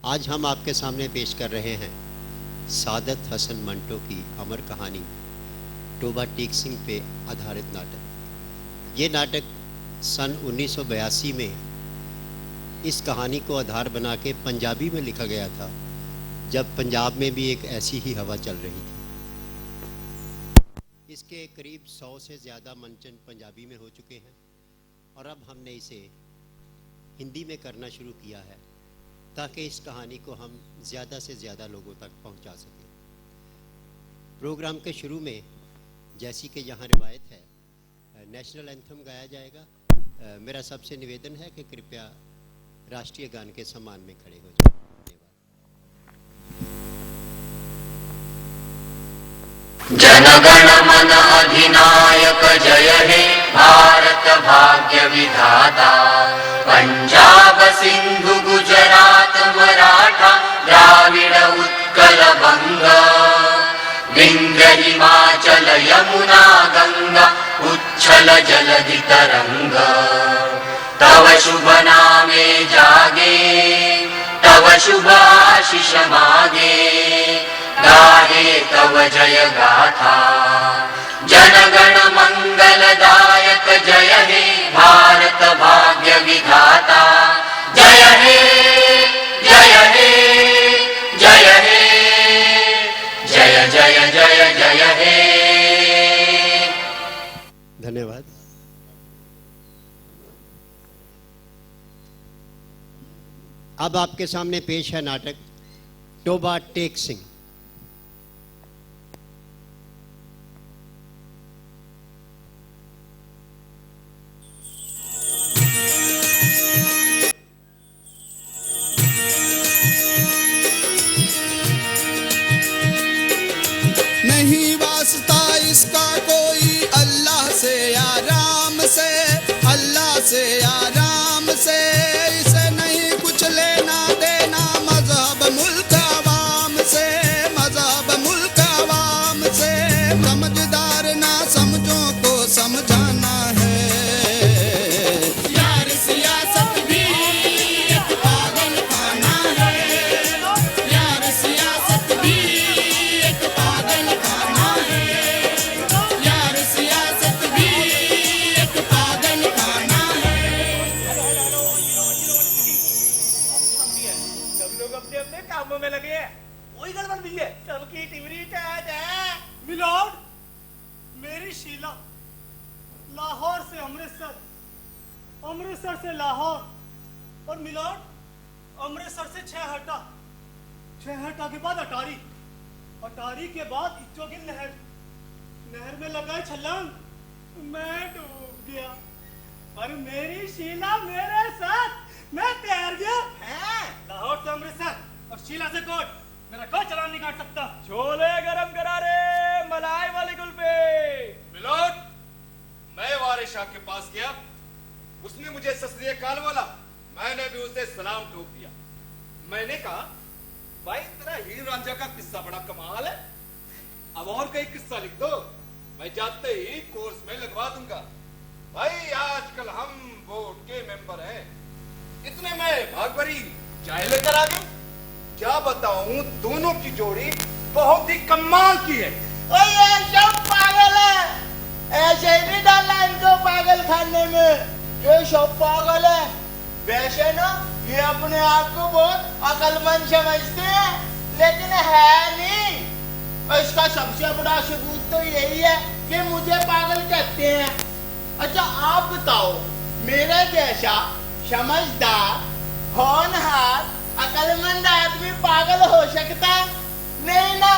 आज हम आपके सामने पेश कर रहे हैं सादत हसन मंटो की अमर कहानी टोबा टेक सिंह पे आधारित नाटक। ये नाटक सन 1982 में इस कहानी को आधार बना के पंजाबी में लिखा गया था, जब पंजाब में भी एक ऐसी ही हवा चल रही थी। इसके करीब 100 से ज़्यादा मंचन पंजाबी में हो चुके हैं और अब हमने इसे हिंदी में करना शुरू किया है ताकि इस कहानी को हम ज़्यादा से ज़्यादा लोगों तक पहुंचा सकें। प्रोग्राम के शुरू में जैसी कि यहाँ रिवायत है, नेशनल एंथम गाया जाएगा। मेरा सबसे निवेदन है कि कृपया राष्ट्रीय गान के सम्मान में खड़े हो जाएं। जनगण मन अधिनायक जय हे भारत भाग्य विधाता। पंजाब सिंधु गुजरात मराठा द्राविड़ उत्कल बंग। विंध्य हिमाचल यमुना गंगा उच्छल जलधि तरंग। तव शुभ नामे जागे तव शुभ आशीष मागे। गाहे तव जय गाथा जनगण मंगलदायक जय हे भारत भाग्य विधाता। जय हे जय हे जय हे जय जय जय जय हे। धन्यवाद। अब आपके सामने पेश है नाटक टोबा टेक सिंह। नहीं वास्ता इसका कोई अल्लाह से या राम से, अल्लाह से या राम से। इसे नहीं कुछ लेना देना मजहब मुल्क अवाम से, मजहब मुल्क अवाम से। समझदार ना समझो को समझाना है। यार सियासत भी एक पागल खाना है। यार सियासत भी एक पागल खाना है। यार सियासत भी एक पागल खाना है। सब लोग अपने अपने कामों में लगे हैं। वही गड़बड़ भी है, सबकी टिमरी टाट है। मिलोड, मेरी शीला लाहौर से अमृतसर, अमृतसर से लाहौर और मिलोड अमृतसर से छहटा, छहटा के बाद अटारी, अटारी के बाद इच्चोगिल नहर, नहर में लगा छलांग, मैं डूब गया। पर मेरी शीला मेरे साथ, मैं तैर गया। लाहौर से अमृतसर और शीला से कोट, मेरा कोई चलान नहीं काट सकता। छोले गरम करारे मलाई वाले कुलपे। मिलोड, मैं वारिस शाह के पास गया, उसने मुझे सत श्री अकाल बोला, मैंने भी उसे सलाम ठोक दिया। मैंने कहा भाई तेरा हीर रांझा का किस्सा बड़ा कमाल है, अब और कोई किस्सा लिख दो, मैं जाते ही कोर्स में लगवा दूंगा। भाई आजकल हम बोर्ड के मेंबर हैं। इतने में भागभरी चाय लेकर आ गए। क्या बताऊं, दोनों की जोड़ी बहुत ही कमाल की है। ये सब पागल है, ऐसे ही नहीं डालना इनको पागल खाने में। ये सब पागल है। वैसे ना ये अपने आप को बहुत अक्लमंद समझते हैं, लेकिन है नहीं। और इसका सबसे बड़ा सबूत तो यही है कि मुझे पागल कहते हैं। अच्छा आप बताओ, मेरे जैसा समझदार, होनहार, अक्लमंद आदमी पागल हो सकता? नहीं ना,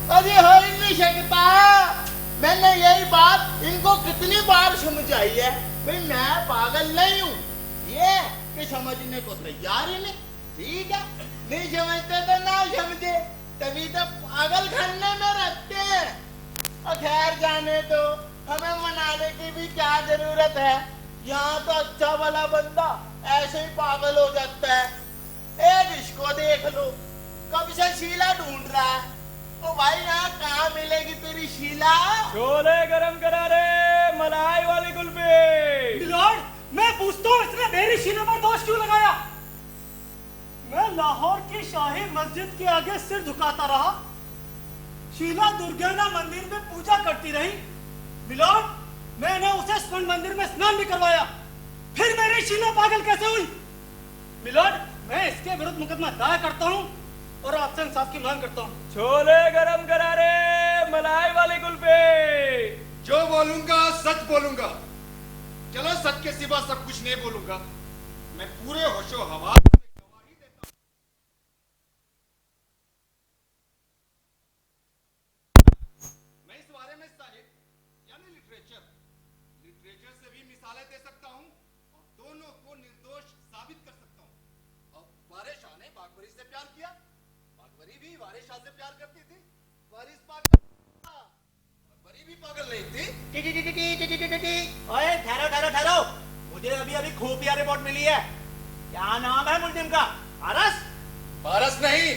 कभी हो ही नहीं सकता। मैंने यही बात इनको कितनी बार समझाई है, भाई मैं पागल नहीं हूँ। ये कि समझने को तैयार ही नहीं। ठीक है, नहीं समझते तो ना समझे, तभी तो पागल खाने में रहते हैं। और खैर जाने तो, हमें मनाने की भी क्या जरूरत है। यहाँ तो अच्छा वाला बंदा ऐसे ही पागल हो जाता है। एक इसको देख लो, कब से शीला ढूंढ रहा है। ओ भाई यहाँ कहाँ मिलेगी तेरी शीला? छोले गरम करा रे मलाई वाले कुलपे। मिलोड, मैं पूछता हूँ इसने मेरी शीला पर दोष क्यों लगाया? मैं लाहौर की शाही मस्जिद के आगे सिर झुकाता रहा, शीला दुर्गाना मंदिर में पूजा करती रही। मिलॉर्ड, मैंने उसे स्वर्ण मंदिर में स्नान भी करवाया, फिर मेरी शीला पागल कैसे हुई? मिलॉर्ड, मैं इसके विरुद्ध मुकदमा दायर करता हूँ और आपसे इंसाफ की मांग करता हूँ। छोले गरम करारे, मलाई वाली कुल्फी। जो बोलूंगा सच बोलूंगा। चलो, सच के सिवा सब कुछ नहीं बोलूंगा। मैं पूरे होशो हवास से गवाही देता हूं। मैं इस बारे में साहित्य यानी लिटरेचर से भी मिसालें दे सकता हूं और दोनों को निर्दोष साबित कर सकता हूं। अब वारिस शाह ने बागवरी से प्यार किया, बागवरी भी वारिस शाह से प्यार करती थी। वारिस पागल, बागवरी भी पागल नहीं थी। ओए ठहरो ठहरो ठहरो, मुझे अभी अभी खुफिया रिपोर्ट मिली है। क्या नाम है मुलजिम का? पारस? पारस नहीं,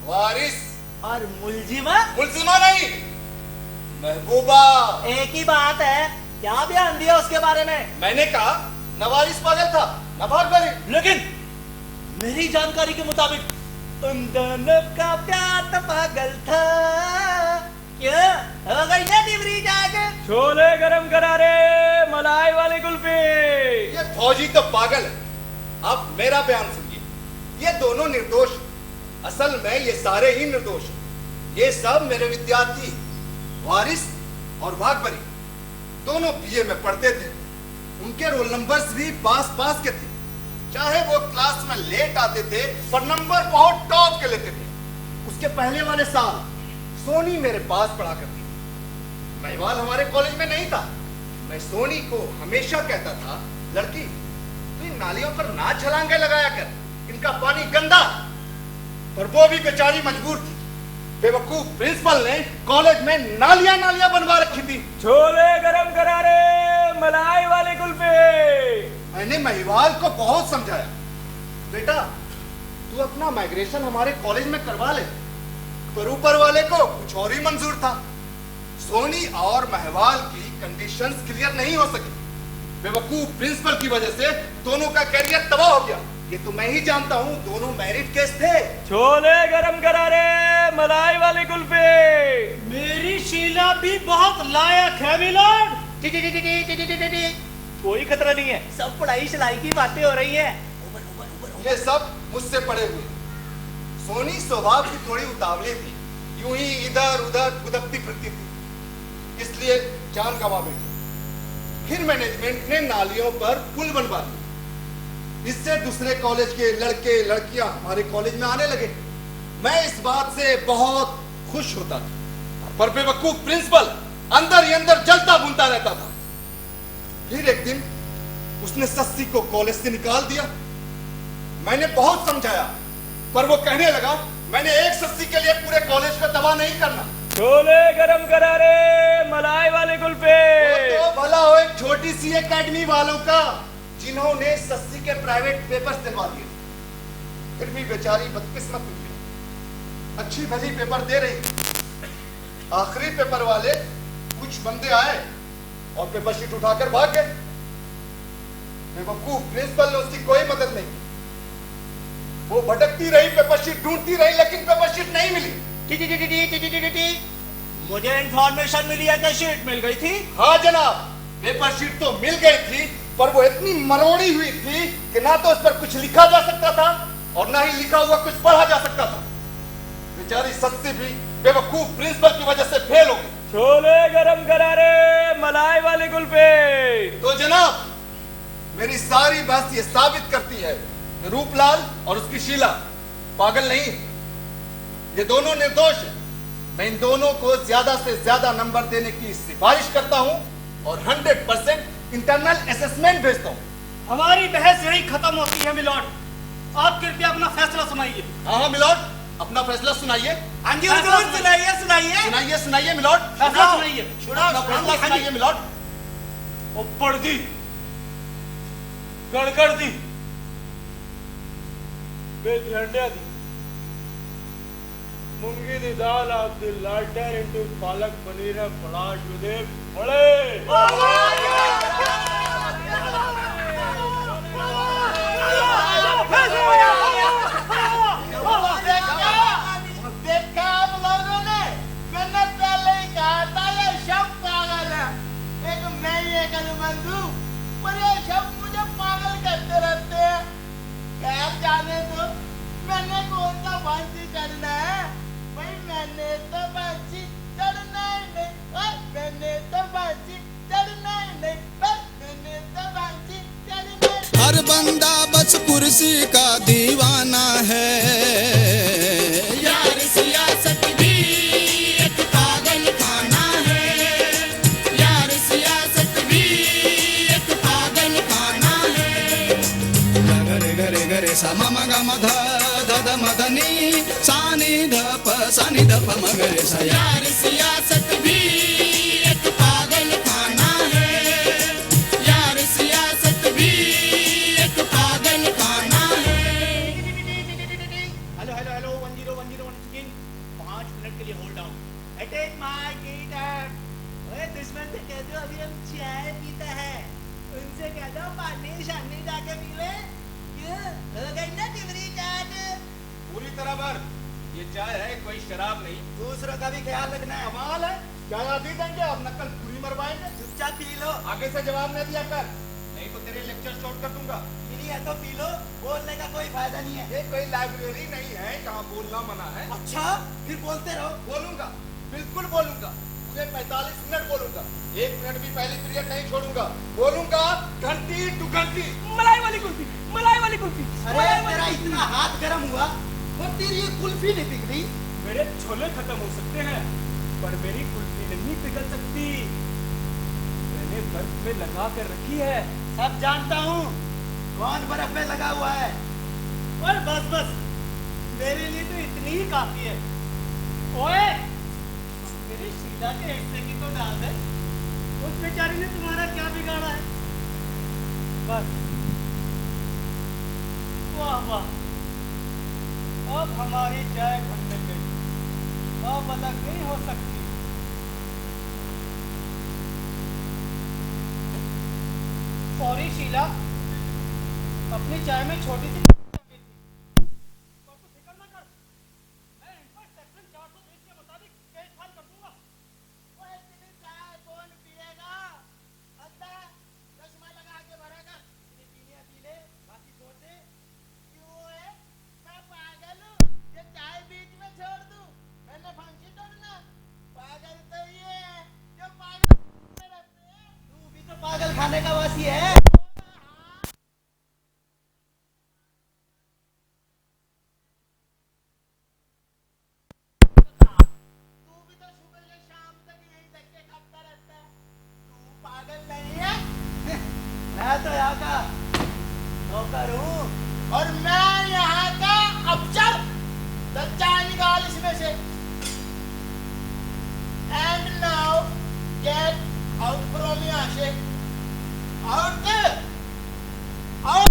वारिस। और मुलजिमा? मुलजिमा नहीं, महबूबा। एक ही बात है, क्या बयान दिया उसके बारे में? मैंने कहा न वारिस पागल था न बागवरी। लेकिन मेरी जानकारी के मुताबिक उन दोनों का प्यार तो पागल था। क्या हो गई ना डिबरी जाके? छोले गरम करारे, मलाई वाली कुल्फी। ये फौजी तो पागल है। अब मेरा बयान सुनिए। ये दोनों निर्दोष, असल में ये सारे ही निर्दोष। ये सब मेरे विद्यार्थी वारिस और बागवरी दोनों बीए में पढ़ते थे। उनके रोल नंबर्स भी पास के थे। चाहे वो क्लास में लेट आते थे पर नंबर बहुत टॉप के लेते थे। उसके पहले वाले साल सोनी मेरे पास पढ़ा करती थी। महिवाल हमारे कॉलेज में नहीं था। मैं सोनी को हमेशा कहता था, लड़की तू इन नालियों पर ना छलांगे लगाया कर, इनका पानी गंदा। पर वो भी बेचारी मजबूर थी। बेवकूफ प्रिंसिपल ने कॉलेज में नालियां बनवा रखी थी। छोले गरम करारे, मलाई वाली कुल्फी। मैंने महिवाल को बहुत समझाया, बेटा तू अपना माइग्रेशन हमारे कॉलेज में करवा ले, पर ऊपर वाले को कुछ और ही मंजूर था। सोनी और महवाल की कंडीशंस क्लियर नहीं हो सकी। बेवकूफ प्रिंसिपल की वजह से दोनों का कैरियर तबाह हो गया। ये तो मैं ही जानता हूँ, दोनों मैरिड केस थे। छोले गरम करारे, मलाई वाली कुल्फी। मेरी शीला भी बहुत लायक है मिलॉर्ड। कोई खतरा नहीं है, सब पढ़ाई शलाई की बातें हो रही है। ये सब मुझसे पड़े हुए। सोनी स्वभाव की थोड़ी उतावली थी, यूं ही इधर उधर गुदकती फिरती थी, इसलिए जान गंवा बैठी। फिर मैनेजमेंट ने नालियों पर पुल बनवा दिया। इससे दूसरे कॉलेज के लड़के लड़कियां हमारे कॉलेज में आने लगे। मैं इस बात से बहुत खुश होता था, पर बेवकूफ प्रिंसिपल अंदर ही अंदर जलता भूनता रहता था। फिर एक दिन उसने सस्सी को कॉलेज से निकाल दिया। मैंने बहुत समझाया, पर वो कहने लगा मैंने एक सस्सी के लिए पूरे कॉलेज को तबाह नहीं करना। छोले गरम करारे, मलाई वाली कुल्फी। तो भला हो एक छोटी सी एकेडमी वालों का, जिन्होंने सस्सी के प्राइवेट पेपर्स दिलवा दिए, फिर भी बेचारी बदकिस्मत हुई। अच्छी भली पेपर दे रही। आखिरी पेपर वाले कुछ बंदे आए और पेपर शीट उठाकर भाग गए। बेवकूफ प्रिंसिपल ने उसकी कोई मदद नहीं की। वो भटकती रही, पेपर शीट ढूंढती रही, लेकिन पेपर शीट नहीं मिली। मुझे इंफॉर्मेशन मिली है कि शीट मिल गई थी। हाँ जनाब, पेपर शीट तो मिल गई थी, पर वो इतनी मरोड़ी हुई थी कि ना तो उस पर कुछ लिखा जा सकता था और ना ही लिखा हुआ कुछ पढ़ा जा सकता था। बेचारी सस्ती भी बेवकूफ प्रिंसिपल की वजह से फेल हो गई। छोले गरम करारे, मलाई वाली कुल्फी। तो जनाब, मेरी सारी बात ये साबित करती है कि रूपलाल और उसकी शीला पागल नहीं, ये दोनों निर्दोष हैं। मैं इन दोनों को ज्यादा से ज्यादा नंबर देने की सिफारिश करता हूं और 100% इंटरनल असेसमेंट भेजता हूं। हमारी बहस यही खत्म होती है मिलॉर्ड। आप कृपया अपना फैसला सुनाइए। हाँ मिलॉर्ड, अपना फैसला सुनाइए। हाँ जी हुजूर, सुनाइए सुनाइए सुनाइए सुनाइए मिलॉर्ड, फैसला सुनाइए। अपना फैसला सुनाइए मिलॉर्ड। ओ पड़दी, गड़गड़ दी, बेझंडिया दी, मूंगी दी दाल आप दी लालटेन इंटू पालक पनीर है बड़ा जुदे बड़े। फांसी चढ़ना है भाई, मैंने तो फांसी चढ़ना ही नहीं, मैंने तो फांसी चढ़ना ही नहीं, मैंने तो फांसी चढ़ना ही नहीं। हर बंदा बस कुर्सी का दीवाना है। यार सियासत भी एक पागल खाना है। यार सियासत भी एक पागल खाना है। गरे गरे गरे सा म ग म ध ध ध म ध नि सा नि ध प सा नि ध प म ग रे सा। यार सियासत भी एक पागल खाना है। यार सियासत भी एक पागल खाना है। Hello hello hello 10101 skin 5 minute के लिए hold down. Attack my guitar. ओए दुश्मन से कह दो अभी हम चाय पीता है, उनसे कह दो पानी शानी जाके पी ले। क्यों हो गई ना टिमरी चाट? पूरी तरह भर। ये चाय है, कोई शराब नहीं। दूसरों का भी ख्याल रखना है। कमाल है, चाय आधी देंगे अब नकल पूरी मरवाएंगे। चुपचाप पी लो, आगे से जवाब न दिया कर, नहीं तो तेरे लेक्चर शॉर्ट कर दूंगा। पीनी है तो पी लो, बोलने का कोई फायदा नहीं है। ये कोई लाइब्रेरी नहीं है जहाँ बोलना मना है। अच्छा फिर बोलते रहो। बोलूंगा, बिल्कुल बोलूंगा, पूरे 45 मिनट बोलूंगा, 1 मिनट भी पहली पीरियड नहीं छोड़ूंगा। बोलूंगा घंटी टू घंटी। मलाई वाली कुल्फी, मलाई वाली कुल्फी। अरे तेरा इतना हाथ गर्म हुआ और तेरी ये कुल्फी नहीं पिघली। मेरे छोले खत्म हो सकते हैं पर मेरी कुल्फी नहीं पिघल सकती। मैंने बर्फ में लगा कर रखी है। सब जानता हूँ कौन बर्फ में लगा हुआ है। और बस बस मेरे लिए तो इतनी ही काफी है। ओए मेरी शीला के हिस्से की तो डाल दे। उस बेचारी ने तुम्हारा क्या बिगाड़ा है? बस वाह वाह, अब हमारी चाय घर में गई, अब अलग नहीं हो सकती। सॉरी शीला, अपनी चाय में छोटी सी और तू फिक्र ना कर, मैं इन पर सेक्शन 420 के मुताबिक केस फाइल कर दूंगा। ओए इतनी चाय कौन पिएगा? अंदर चश्मा लगा के भरेगा। इतनी पीनी है पी ले, बाकी छोड़ दे। क्यों है? मैं पागल हूँ, ये चाय बीच में छोड़ दूँ? मैंने फांसी तोड़ना? पागल तो ये है जो पागल रहते हैं। तू भी तो पागल खाने का वासी है। तू भी तो सुबह से शाम तक यही धक्के खाता रहता है। तू पागल नहीं है? मैं तो यहाँ का नौकर हूँ। और मैं यहाँ का अफसर। तो चाय निकाल इसमें से। And now get out from यहाँ से। Out out.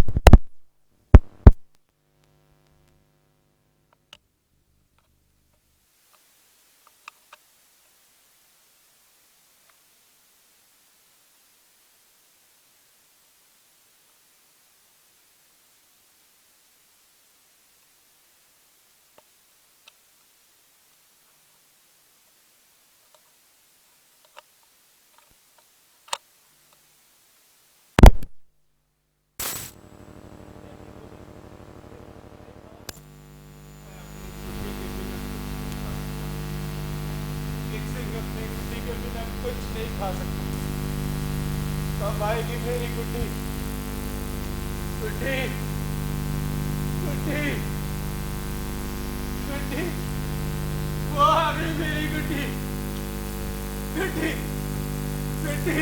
कुछ नहीं खा सकता। कब आएगी मेरी गुड्डी? गुड्डी, गुड्डी, गुड्डी, वो आ गई मेरी गुड्डी, गुड्डी, गुड्डी।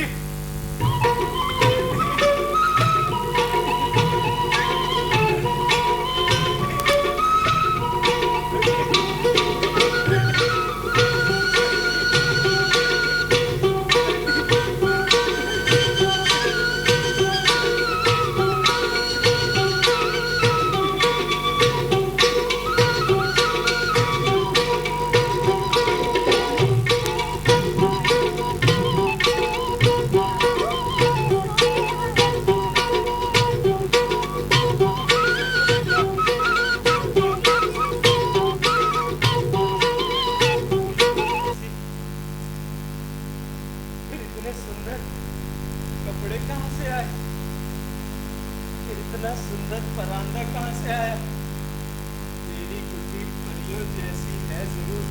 तो जैसी है जरूर,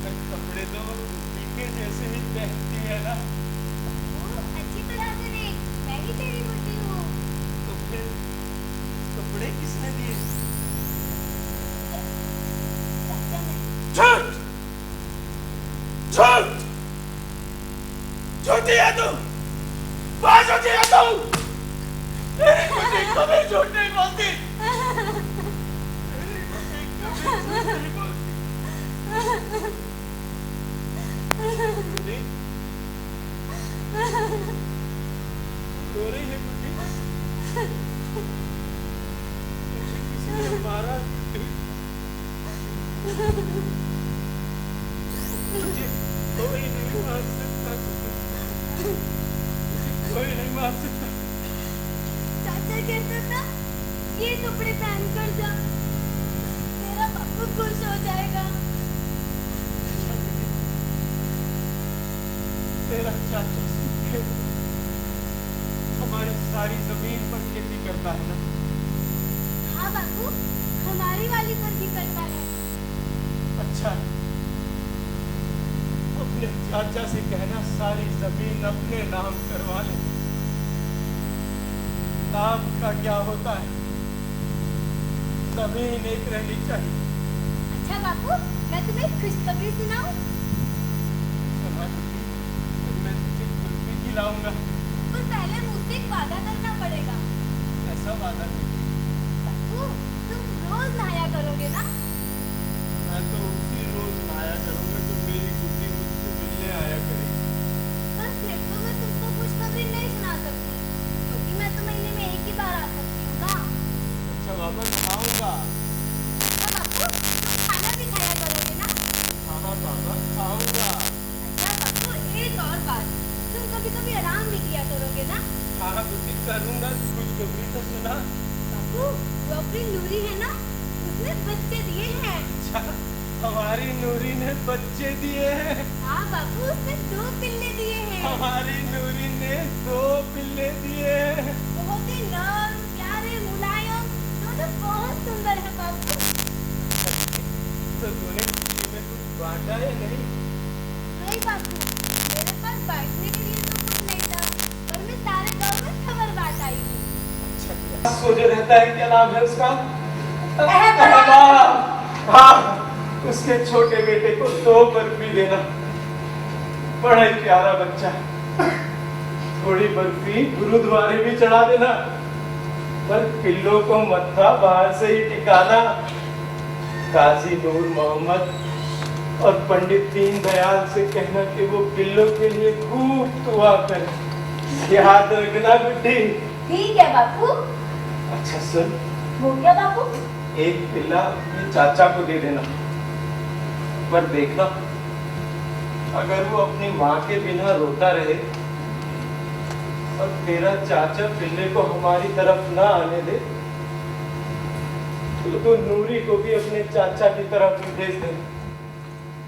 पर कपड़े तो पीके जैसे ही पहनती है ना। वो अच्छी तरह से देख, मैं ही तेरी बुद्धि हूँ। तो फिर कपड़े किसने दिए? चाचा ने। झूठ! झूठ! झूठी है तू! बहुत झूठी है तू! मेरी बुद्धि कभी झूठ नहीं बोलती। मेरी बुद्धि कभी झूठ नहीं बोलती। बुद्धि? रो रही है बुद्धि? मुझे किसी ने मारा बुद्धि? मुझे कोई नहीं मार सकता, मुझे कोई नहीं मार सकता। चाचा कहता था ये कपड़े पहन कर जा, तेरा बापू खुश हो जाएगा। तेरा चाचा सूखे हमारी सारी जमीन पर खेती करता है ना? हाँ बापू, हमारी वाली पर भी करता है। अच्छा, अपने चाचा से कहना सारी जमीन अपने नाम करवा ले। नाम का क्या होता है, जमीन एक रहनी चाहिए। अच्छा बापू, मैं तुम्हें खुशखबरी सुनाऊं? सुना दीजिए, तो मैं तुझे कुल्फी खिलाऊंगा। पर पहले मुझसे एक वादा करना पड़ेगा। ऐसा वादा नहीं। बापू, तुम रोज नहाया करोगे ना? मैं तो उसी रोज नहाया करूंगा तो मेरी गुड्डी मुझसे मिलने आया करेगी। पर फिर तो मैं तुमको खुशखबरी नहीं सुना सकती, क्योंकि मैं तो महीने में एक ही बार आ सकती हूँ ना। अच्छा बाबा, नहाऊंगा। अच्छा बापू, तुम खाना भी खाया करोगे ना? हाँ हाँ बाबा, खाऊंगा। अच्छा बापू, एक और बात, तुम कभी कभी आराम भी किया करोगे ना? हाँ हाँ बुद्धि, करूंगा। खुशखबरी तो सुना। बापू, वो अपनी नूरी है ना, उसने बच्चे दिए हैं। अच्छा, हमारी नूरी ने बच्चे दिए हैं। हाँ बापू, उसने 2 पिल्ले दिए हैं। हमारी नूरी ने 2 पिल्ले दिए हैं। बहुत ही नर्म, प्यारे, मुलायम, दोनों बहुत सुंदर है बापू। तो तूने खुशी में कुछ बांटा है नहीं? नहीं बापू, मेरे पास बांटने के लिए तो कुछ नहीं था, पर मैं सारे गांव में खबर बांट आई हूँ। अच्छा, वो जो रहता है, क्या नाम है उसका? अहमद। हाँ, उसके छोटे बेटे को 2 बर्फी देना। बड़ा ही प्यारा बच्चा। थोड़ी बर्फी गुरुद्वारे भी चढ़ा देना, पर पिल्लों को मत्था बाहर से ही टिकाना। काजी नूर मोहम्मद और पंडित दीनदयाल से कहना कि वो पिल्लों के लिए खूब दुआ करे। याद रखना गुड्डी। ठीक है बापू। अच्छा सुन, वो क्या बापू? एक पिल्ला अपने चाचा को दे देना, पर देखना अगर वो अपनी माँ के बिना रोता रहे और तेरा चाचा पिल्ले को हमारी तरफ ना आने दे, तो तू नूरी को भी अपने चाचा की तरफ भेज दे।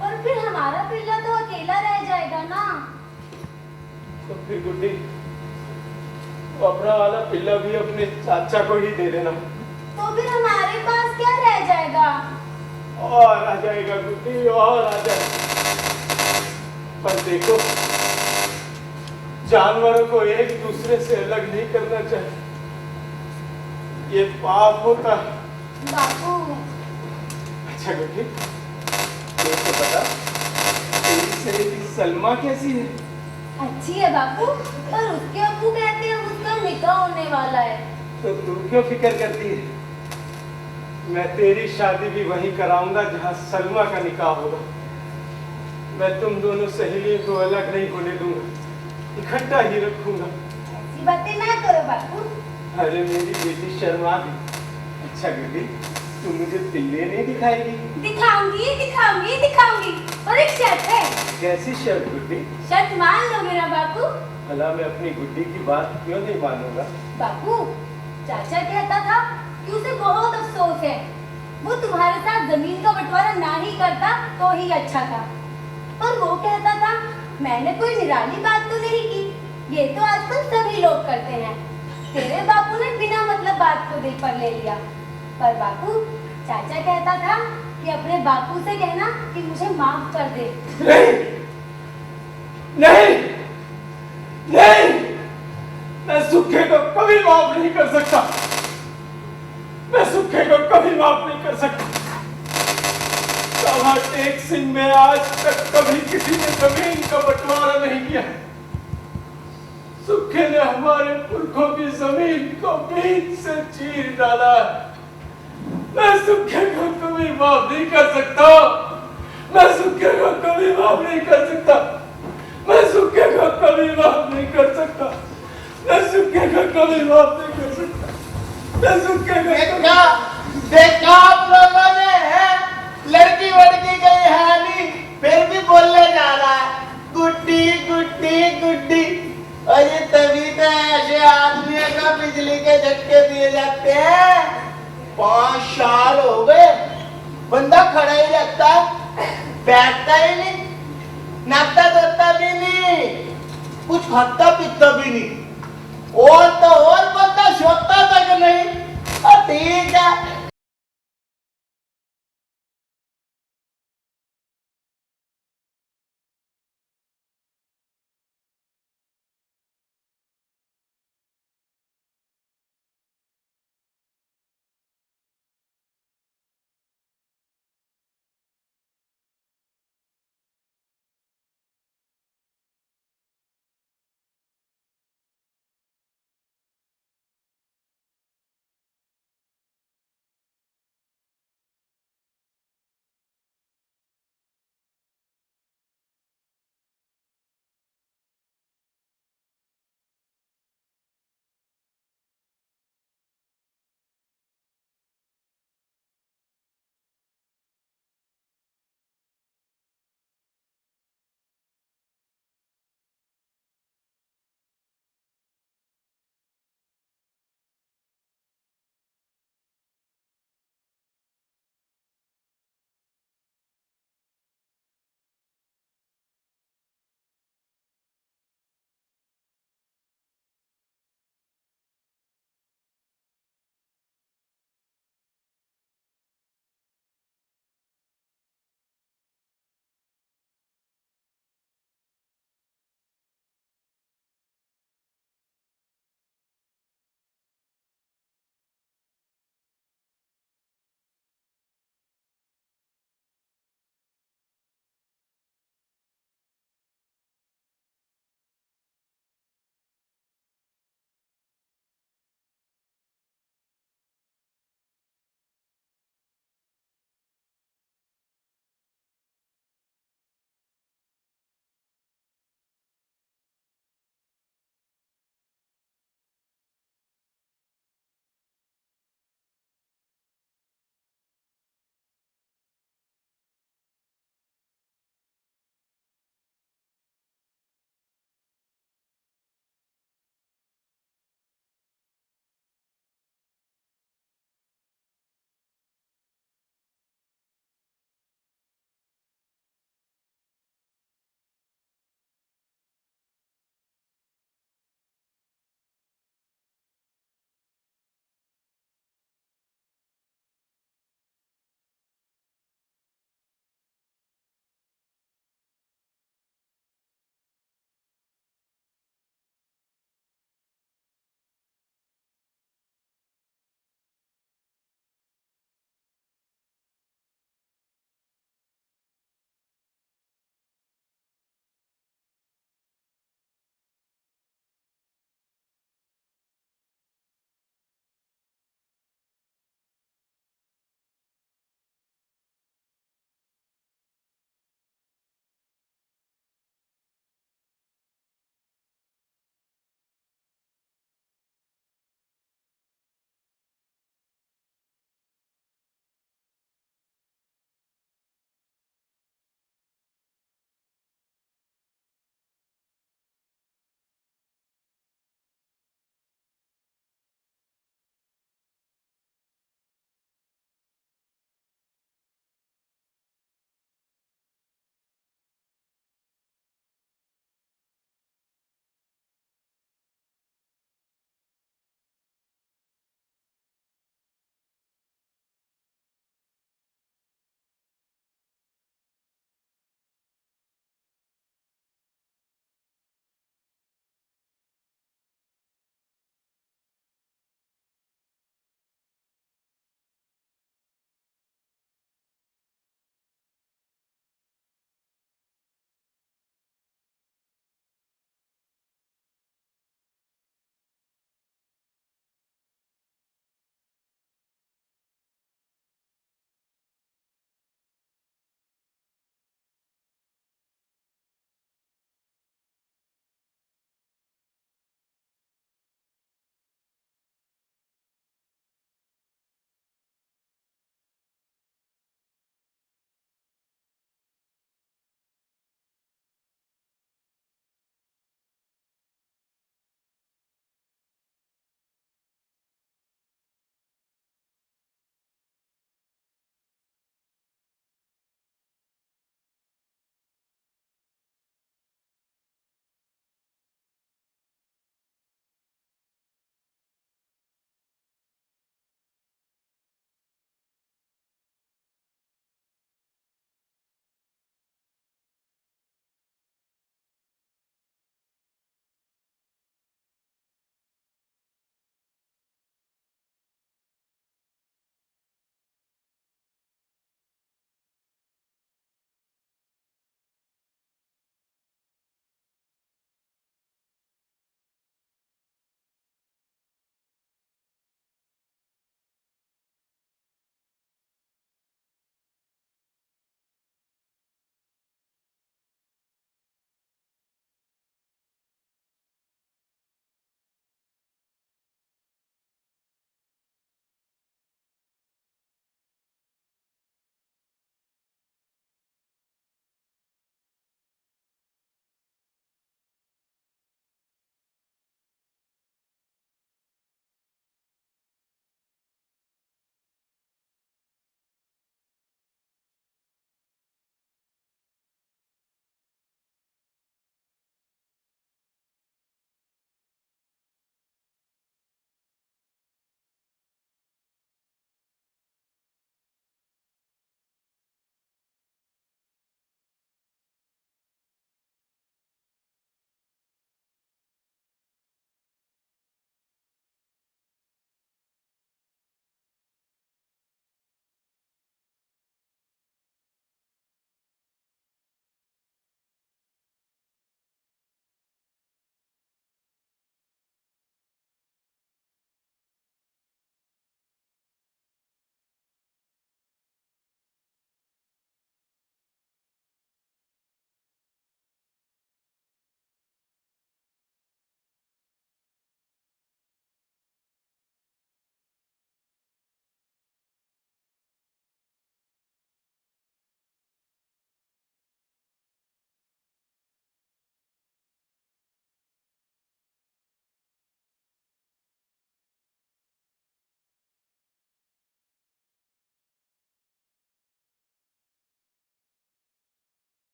और फिर हमारा पिल्ला तो अकेला रह जाएगा ना। तो फिर गुड्डी, अपना वाला पिल्ला भी अपने चाचा को ही दे देना। तो फिर हमारे पास क्या रह जाएगा? और आ जाएगा गुड्डी, और आ जाएगा। पर देखो, जानवरों को एक दूसरे से अलग नहीं करना चाहिए, ये पाप होता है। बापू। अच्छा गुड्डी, तो बता, तेरी सहेली सलमा कैसी है? अच्छी है बापू, पर उसके अब्बू कहते हैं उसका निकाह होने वाला है। तो तू क्यों फिक्र करती है? मैं तेरी शादी भी वहीं कराऊंगा जहां सलमा का निकाह होगा। मैं तुम दोनों सहेलियों को अलग नहीं होने दूंगा, इकट्ठा ही रखूंगा। ऐसी बातें ना करो बापू। अरे मेरी बेटी शर्मा भी। अच्छा गुड्डी, तू मुझे पिल्ले नहीं दिखाएगी? दिखाऊंगी दिखाऊंगी दिखाऊंगी, और एक शर्त है। कैसी शर्त गुड्डी? शर्त मान लोगे ना बापू? भला मैं अपनी गुड्डी की बात क्यों नहीं मानूंगा? बापू, चाचा कहता था कि उसे बहुत अफसोस है, वो तुम्हारे साथ जमीन का बंटवारा ना ही करता तो ही अच्छा था। पर वो कहता था मैंने कोई निराली बात तो नहीं की, ये तो आजकल सभी लोग करते हैं। तेरे बापू ने बिना मतलब बात को दिल पर ले लिया। पर बापू, चाचा कहता था कि कि अपने बापू से कहना कि मुझे माफ कर दे। नहीं नहीं नहीं, मैं सुखे को कभी माफ नहीं कर सकता। मैं सुखे को कभी माफ नहीं कर सकता। सभा टेक सिंह में आज तक कभी किसी ने जमीन का बंटवारा नहीं किया। सुखे ने हमारे पुरखों की जमीन को बीच से चीर डाला है। मैं सुखे को कभी माफ नहीं कर सकता। मैं सुखे को कभी माफ नहीं कर सकता। मैं सुखे को कभी माफ नहीं कर सकता। मैं सुखे को कभी माफ नहीं कर सकता। मैं सुखे को देखा आप लोगों ने है, लड़की वड़की गई है नहीं, फिर भी बोलने जा रहा है गुड्डी गुड्डी गुड्डी। और ये तभी तो ऐसे आदमियों का बिजली के झटके दिए जाते हैं। 5 साल हो गए, बंदा खड़ा ही रहता है, बैठता ही नहीं, नाता धोता भी नहीं, कुछ खाता पीता भी नहीं, और तो और बंदा सोता तक नहीं। ठीक है,